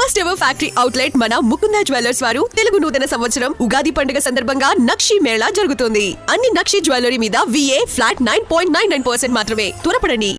First ever factory outlet మన Mukunda jewellers వారు తెలుగు నూతన సంవత్సరం ఉగాది పండుగ సందర్భంగా నక్షి మేళా జరుగుతోంది. అన్ని నక్షి జ్యువెలరీ మీద VA ఫ్లాట్ 9.99% మాత్రమే. త్వరపడండి.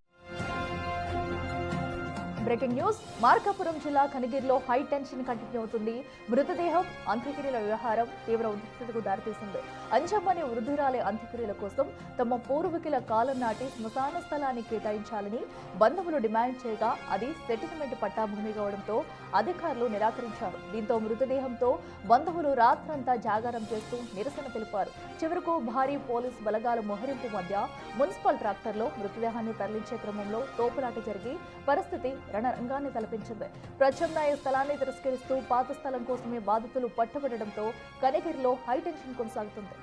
Breaking news. మార్కాపురం జిల్లా కనిగిరిలో హై టెన్షన్ కంటిన్యూ అవుతుంది. మృతదేహం అంత్యక్రియల వ్యవహారం తీవ్ర ఉద్రిక్తతకు దారితీసింది. అంజమ్మని వృద్ధురాలి అంత్యక్రియల కోసం తమ పూర్వీకుల కాలం నాటి శ్మశాన స్థలాన్ని కేటాయించాలని బంధువులు డిమాండ్ చేయగా అది సెటిల్మెంట్ పట్టా భూమి కావడంతో అధికారులు నిరాకరించారు. దీంతో మృతదేహంతో బంధువులు రాత్రంతా జాగారం చేస్తూ నిరసన తెలిపారు. చివరకు భారీ పోలీస్ బలగాల మోహరింపు మధ్య మున్సిపల్ ట్రాక్టర్లో మృతదేహాన్ని తరలించే క్రమంలో తోపులాట జరిగి పరిస్థితి రణరంగాన్ని తలపించింది. ప్రత్యామ్నాయ స్థలాన్ని తిరస్కరిస్తూ పాత స్థలం కోసమే బాధితులు పట్టుబడడంతో కనిగిరిలో హైటెన్షన్ కొనసాగుతుంది.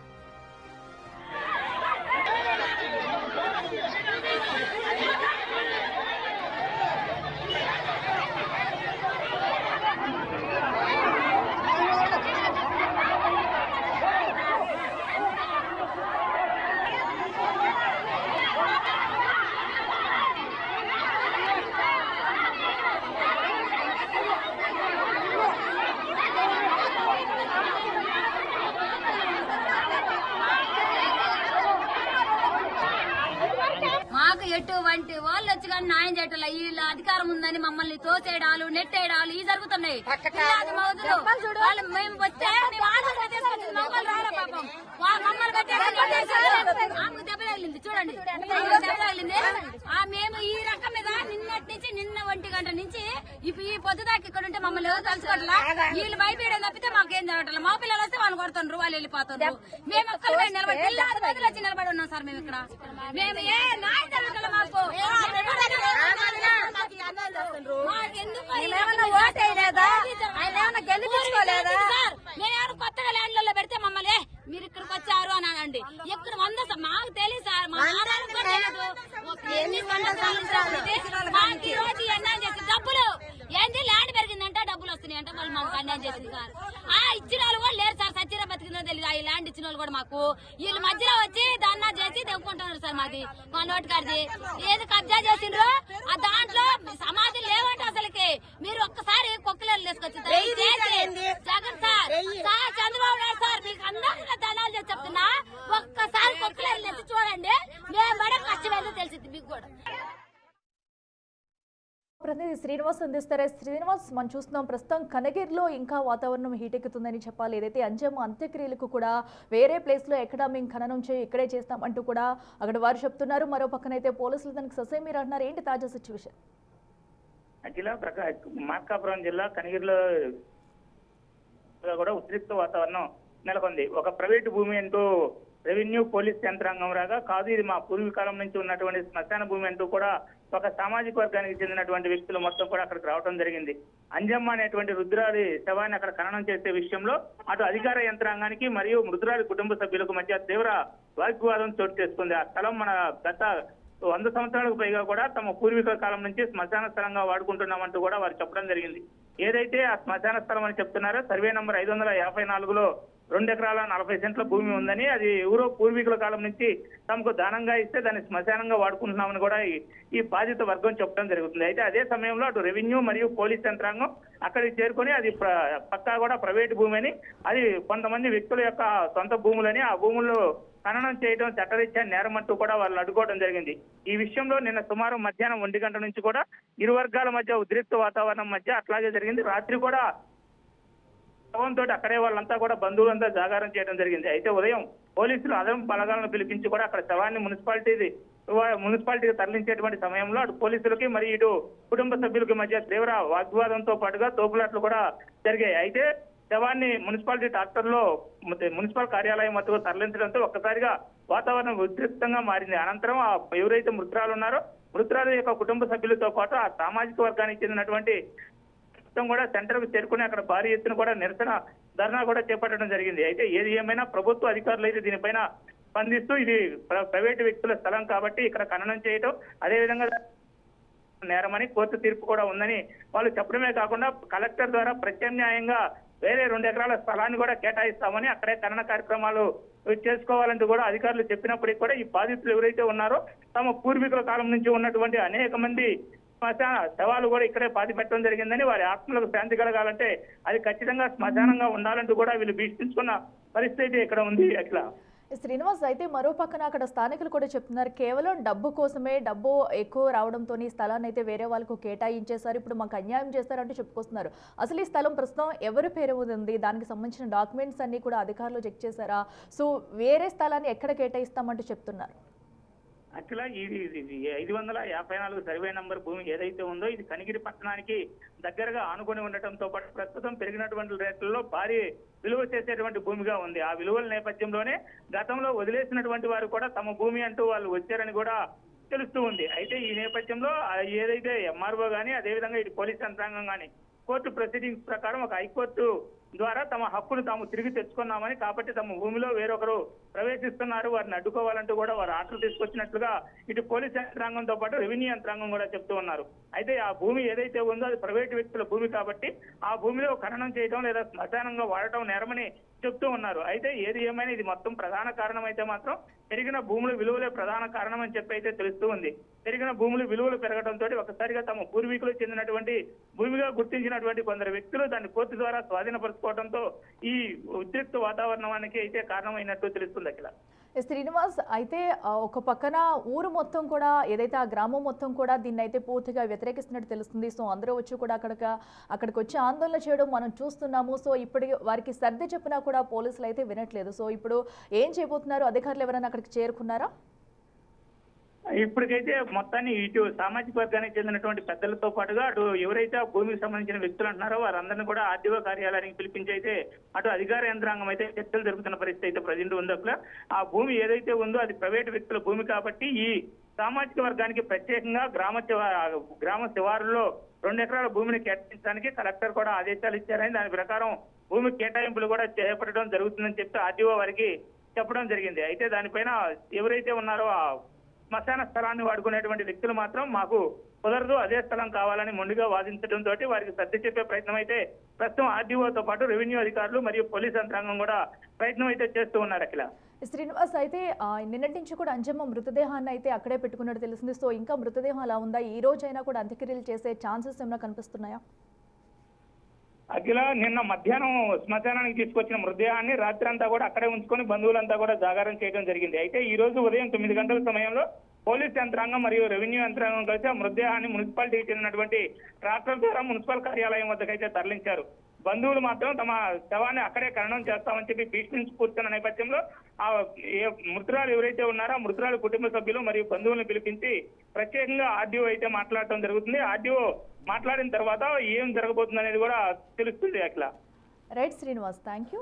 ఎటువంటి వాళ్ళు వచ్చి కానీ న్యాయం చేయటం వీళ్ళ అధికారం ఉందని మమ్మల్ని తోసేయడాలు నెట్టేయడాలు ఇవి జరుగుతున్నాయి. వాళ్ళు మేము వస్తే పాపం మమ్మల్ని కట్టేసి దెబ్బ తగిలింది. చూడండి దెబ్బ తగిలింది. మేము ఈ రకం మీద నిన్నటి నుంచి నిన్న 1 గంట నుంచి ఈ పొద్దుదాకా ఇక్కడ ఉంటే మమ్మల్ని ఎవరు తలుచుకోవట్లా. వీళ్ళు భయపడేది తప్పితే మాకేం జరగట్లేదు. మా పిల్లలు వస్తే వాళ్ళు కొడుతున్నారు, వాళ్ళు వెళ్ళిపోతున్నారు. మేము ఒక్కరు నిలబడి పిల్లలు బదులు వచ్చి నిలబడి ఉన్నాం సార్. మేము ఇక్కడ మేము ఏ న్యాయం జరగట్లేదు. మాకు మేమేమైనా కొత్తగా ల్యాండ్లలో పెడితే మమ్మల్ని మీరు ఇక్కడికి వచ్చారు అని అనండి. ఇక్కడ 100 మాకు తెలియదు సార్. మా అన్యాయం చేసి డబ్బులు ఏంటి ల్యాండ్ పెరిగిందంటే డబ్బులు వస్తున్నాయి అంటే వాళ్ళు మాకు అన్యాయం చేసింది సార్. ఇచ్చిన వాళ్ళు కూడా లేరు సార్. సచ్చిరా బతికిందో తెలియదు. ఈ ల్యాండ్ ఇచ్చిన వాళ్ళు కూడా మాకు వీళ్ళు మధ్యలో వచ్చి దాన్నా చేసి దెబ్బకుంటున్నారు సార్. మాది మా నోటి కాడిది ఏది కబ్జా చేసిండ్రో దాంట్లో సమాధులు లేవంటే అసలుకి మీరు ఒక్కసారి కొక్కలు తీసుకొచ్చి జగన్ సార్ చంద్రబాబు నాయుడు సార్ మీకు అందరూ ధనాలు చేసి చెప్తున్నా. ఒక్కసారి కొక్కలు తెచ్చి చూడండి. మేము పడే కష్టమేదో తెలిసింది మీకు కూడా. ప్రతినిధి శ్రీనివాస్ అందిస్తారా? శ్రీనివాస్, మనం చూస్తున్నాం ప్రస్తుతం కనగిరిలో ఇంకా వాతావరణం హీట్ ఎక్కుతుందని చెప్పాలి. ఏదైతే అంజమ్మ అంత్యక్రియలకు కూడా వేరే ప్లేస్ లో ఎక్కడ మేము ఖననం ఇక్కడే చేస్తామంటూ కూడా అక్కడ వారు చెప్తున్నారు. మరో పక్కనైతే పోలీసులు దానికి ససేమీరు అంటున్నారు. ఏంటి తాజా సిచ్యువేషన్? మార్కాపురం జిల్లా కనగిరిలో కూడా ఉద్రిక్త వాతావరణం నెలకొంది. ఒక ప్రైవేటు భూమి అంటూ రెవెన్యూ పోలీస్ యంత్రాంగం రాగా కాదు, ఇది మా పూర్వీకాలం నుంచి ఉన్నటువంటి శ్మశాన భూమి అంటూ కూడా ఒక సామాజిక వర్గానికి చెందినటువంటి వ్యక్తులు మొత్తం కూడా అక్కడికి రావడం జరిగింది. అంజమ్మ అనేటువంటి రుద్రాలి శవాన్ని అక్కడ ఖననం చేసే విషయంలో అటు అధికార యంత్రాంగానికి మరియు మృతురాలి కుటుంబ సభ్యులకు మధ్య తీవ్ర వాగ్వివాదం చోటు చేసుకుంది. ఆ స్థలం మన గత 100 సంవత్సరాలకు పైగా కూడా తమ పూర్వీకుల కాలం నుంచి శ్మశాన స్థలంగా వాడుకుంటున్నామంటూ కూడా వారు చెప్పడం జరిగింది. ఏదైతే ఆ శ్మశాన స్థలం అని చెప్తున్నారో సర్వే నంబర్ 554లో 2 ఎకరాల 40 సెంట్ల భూమి ఉందని, అది ఎవరో పూర్వీకుల కాలం నుంచి తమకు దానంగా ఇస్తే దాన్ని శ్మశానంగా వాడుకుంటున్నామని కూడా ఈ బాధిత వర్గం చెప్పడం జరుగుతుంది. అయితే అదే సమయంలో అటు రెవెన్యూ మరియు పోలీస్ యంత్రాంగం అక్కడికి చేరుకొని అది పక్కా కూడా ప్రైవేటు భూమి అని, అది కొంతమంది వ్యక్తుల యొక్క సొంత భూములని, ఆ భూముల్లో ఖననం చేయడం చట్టరీత్యా నేరం అంటూ కూడా వాళ్ళు అడ్డుకోవడం జరిగింది. ఈ విషయంలో నిన్న సుమారు మధ్యాహ్నం 1 గంట నుంచి కూడా ఇరు వర్గాల మధ్య ఉద్రిక్త వాతావరణం మధ్య అట్లాగే జరిగింది. రాత్రి కూడా శవంతో అక్కడే వాళ్ళంతా కూడా బంధువులంతా జాగారం చేయడం జరిగింది. అయితే ఉదయం పోలీసులు అదనపు బలగాలను పిలిపించి కూడా అక్కడ శవాన్ని మున్సిపాలిటీకి తరలించేటువంటి సమయంలో అటు పోలీసులకి మరియు ఇటు కుటుంబ సభ్యులకి మధ్య తీవ్ర వాగ్వివాదంతో పాటుగా తోపులాట్లు కూడా జరిగాయి. అయితే శవాన్ని మున్సిపాలిటీ ట్రాక్టర్లో మున్సిపల్ కార్యాలయం వద్దకు తరలించడంతో ఒక్కసారిగా వాతావరణం ఉద్రిక్తంగా మారింది. అనంతరం ఎవరైతే మృతురాలు ఉన్నారో మృతురాలు యొక్క కుటుంబ సభ్యులతో పాటు ఆ సామాజిక వర్గానికి చెందినటువంటి కూడా సెంటర్ కు చేరుకుని అక్కడ భారీ ఎత్తున కూడా నిరసన ధర్నా కూడా చేపట్టడం జరిగింది. అయితే ఏది ఏమైనా ప్రభుత్వ అధికారులు అయితే దీనిపైన స్పందిస్తూ ఇది ప్రైవేటు వ్యక్తుల స్థలం కాబట్టి ఇక్కడ ఖననం చేయటం, అదేవిధంగా నేరమని కోర్టు తీర్పు కూడా ఉందని వాళ్ళు చెప్పడమే కాకుండా కలెక్టర్ ద్వారా ప్రత్యామ్నాయంగా వేరే 2 ఎకరాల స్థలాన్ని కూడా కేటాయిస్తామని అక్కడే ఖనన కార్యక్రమాలు చేసుకోవాలంటూ కూడా అధికారులు చెప్పినప్పటికీ కూడా ఈ బాధితులు ఎవరైతే ఉన్నారో తమ పూర్వీకుల కాలం నుంచి ఉన్నటువంటి అనేక మంది శ్మశాన శవాలు కూడా ఇక్కడే పాతి పెట్టడం జరిగిందని, వారి ఆత్మలకు శాంతి కలగాలంటే అది ఖచ్చితంగా శ్మశానంగా ఉండాలంటూ కూడా వీళ్ళు భీష్మించుకున్న పరిస్థితి ఇక్కడ ఉంది. అట్లా శ్రీనివాస్, అయితే మరో పక్కన అక్కడ స్థానికులు కూడా చెప్తున్నారు కేవలం డబ్బు కోసమే, డబ్బు ఎక్కువ రావడంతో ఈ స్థలాన్ని అయితే వేరే వాళ్ళకు కేటాయించేశారు, ఇప్పుడు మాకు అన్యాయం చేస్తారంటూ చెప్పుకొస్తున్నారు. అసలు ఈ స్థలం ప్రస్తుతం ఎవరి పేరు ఉంది, దానికి సంబంధించిన డాక్యుమెంట్స్ అన్ని కూడా అధికారులు చెక్ చేశారా? సో వేరే స్థలాన్ని ఎక్కడ కేటాయిస్తామంటూ చెప్తున్నారు. యాక్చువల్గా ఇది 554 సర్వే నంబర్ భూమి ఏదైతే ఉందో ఇది కనిగిరి పట్టణానికి దగ్గరగా ఆనుకొని ఉండటంతో పాటు ప్రస్తుతం పెరిగినటువంటి రేట్లలో భారీ విలువ చేసేటువంటి భూమిగా ఉంది. ఆ విలువల నేపథ్యంలోనే గతంలో వదిలేసినటువంటి వారు కూడా తమ భూమి అంటూ వాళ్ళు వచ్చారని కూడా తెలుస్తూ ఉంది. అయితే ఈ నేపథ్యంలో ఏదైతే ఎంఆర్ఓ గానీ అదేవిధంగా ఇటు పోలీస్ యంత్రాంగం కానీ కోర్టు ప్రొసీడింగ్స్ ప్రకారం ఒక హైకోర్టు ద్వారా తమ హక్కును తాము తిరిగి తెచ్చుకున్నామని, కాబట్టి తమ భూమిలో వేరొకరు ప్రవేశిస్తున్నారు, వారిని అడ్డుకోవాలంటూ కూడా వారు ఆర్డర్ తీసుకొచ్చినట్లుగా ఇటు పోలీస్ యంత్రాంగంతో పాటు రెవెన్యూ యంత్రాంగం కూడా చెప్తూ ఉన్నారు. అయితే ఆ భూమి ఏదైతే ఉందో అది ప్రైవేటు వ్యక్తుల భూమి కాబట్టి ఆ భూమిలో ఖననం చేయడం లేదా శ్మశానంగా వాడటం నేరమని చెప్తూ ఉన్నారు. అయితే ఏది ఏమైనా ఇది మొత్తం ప్రధాన కారణం అయితే మాత్రం పెరిగిన భూముల విలువలే ప్రధాన కారణం అని చెప్పి అయితే తెలుస్తూ ఉంది. పెరిగిన భూముల విలువలు పెరగడంతో ఒకసారిగా తమ పూర్వీకులకు చెందినటువంటి భూమిగా గుర్తించినటువంటి కొందరు వ్యక్తులు దాన్ని కోర్టు ద్వారా స్వాధీనపరచుకోవడంతో ఈ ఉద్రిక్త వాతావరణానికి అయితే కారణమైనట్టు తెలుస్తుంది. అఖిల శ్రీనివాస్, అయితే ఒక పక్కన ఊరు మొత్తం కూడా ఏదైతే ఆ గ్రామం మొత్తం కూడా దీన్ని అయితే పూర్తిగా వ్యతిరేకిస్తున్నట్టు తెలుస్తుంది. సో అందరూ వచ్చి కూడా అక్కడికి వచ్చి ఆందోళన చేయడం మనం చూస్తున్నాము. సో ఇప్పుడు వారికి సర్ది చెప్పినా కూడా పోలీసులు అయితే వినట్లేదు. సో ఇప్పుడు ఏం చేయబోతున్నారు? అధికారులు ఎవరైనా అక్కడికి చేరుకున్నారా? ఇప్పటికైతే మొత్తాన్ని ఇటు సామాజిక వర్గానికి చెందినటువంటి పెద్దలతో పాటుగా అటు ఎవరైతే ఆ భూమికి సంబంధించిన వ్యక్తులు అంటున్నారో వారందరినీ కూడా ఆర్డీఓ కార్యాలయానికి పిలిపించి అయితే అటు అధికార యంత్రాంగం అయితే చర్చలు జరుగుతున్న పరిస్థితి అయితే ప్రజెంట్ ఉంది. అక్కడ ఆ భూమి ఏదైతే ఉందో అది ప్రైవేటు వ్యక్తుల భూమి కాబట్టి ఈ సామాజిక వర్గానికి ప్రత్యేకంగా గ్రామ శివారులో 2 ఎకరాల భూమిని కేటాయించడానికి కలెక్టర్ కూడా ఆదేశాలు ఇచ్చారని, దాని ప్రకారం భూమి కేటాయింపులు కూడా చేపట్టడం జరుగుతుందని చెప్పి ఆర్డీఓ వారికి చెప్పడం జరిగింది. అయితే దానిపైన ఎవరైతే ఉన్నారో ఆ శ్మశాన స్థలాన్ని వాడుకునేటువంటి వ్యక్తులు మాత్రం మాకు కుదరదు, అదే స్థలం కావాలని మొండిగా వాదించడంతో వారికి సర్ది చెప్పే ప్రయత్నం అయితే ప్రస్తుతం ఆర్డీఓతో పాటు రెవెన్యూ అధికారులు మరియు పోలీస్ యంత్రాంగం కూడా ప్రయత్నం అయితే చేస్తూ ఉన్నారు. అఖిల శ్రీనివాస్, అయితే నిన్నటి నుంచి కూడా అంజమ్మ మృతదేహాన్ని అయితే అక్కడే పెట్టుకున్నట్టు తెలిసింది. సో ఇంకా మృతదేహం అలా ఉందా? ఈ రోజైనా కూడా అంత్యక్రియలు చేసే ఛాన్సెస్ ఏమైనా కనిపిస్తున్నాయా? అఖిల నిన్న మధ్యాహ్నం శ్మశానానికి తీసుకొచ్చిన మృతదేహాన్ని రాత్రి అంతా కూడా అక్కడే ఉంచుకొని బంధువులంతా కూడా జాగారం చేయడం జరిగింది. అయితే ఈ రోజు ఉదయం 9 గంటల సమయంలో పోలీస్ యంత్రాంగం మరియు రెవెన్యూ యంత్రాంగం కలిసి ఆ మృతదేహాన్ని మున్సిపాలిటీకి చెందినటువంటి ట్రాక్టర్ ద్వారా మున్సిపల్ కార్యాలయం వద్దకైతే తరలించారు. బంధువులు మాత్రం తమ శవాన్ని అక్కడే ఖననం చేస్తామని చెప్పి భీష్మించుకూర్చున్న నేపథ్యంలో ఆ మృతురాలు ఎవరైతే ఉన్నారో ఆ మృతురాలు కుటుంబ సభ్యులు మరియు బంధువులను పిలిపించి ప్రత్యేకంగా ఆర్డీఓ అయితే మాట్లాడటం జరుగుతుంది. ఆర్డీఓ మాట్లాడిన తర్వాత ఏం జరగబోతుంది అనేది కూడా తెలుస్తుంది. అట్లా రైట్ శ్రీనివాస్, థ్యాంక్ యూ.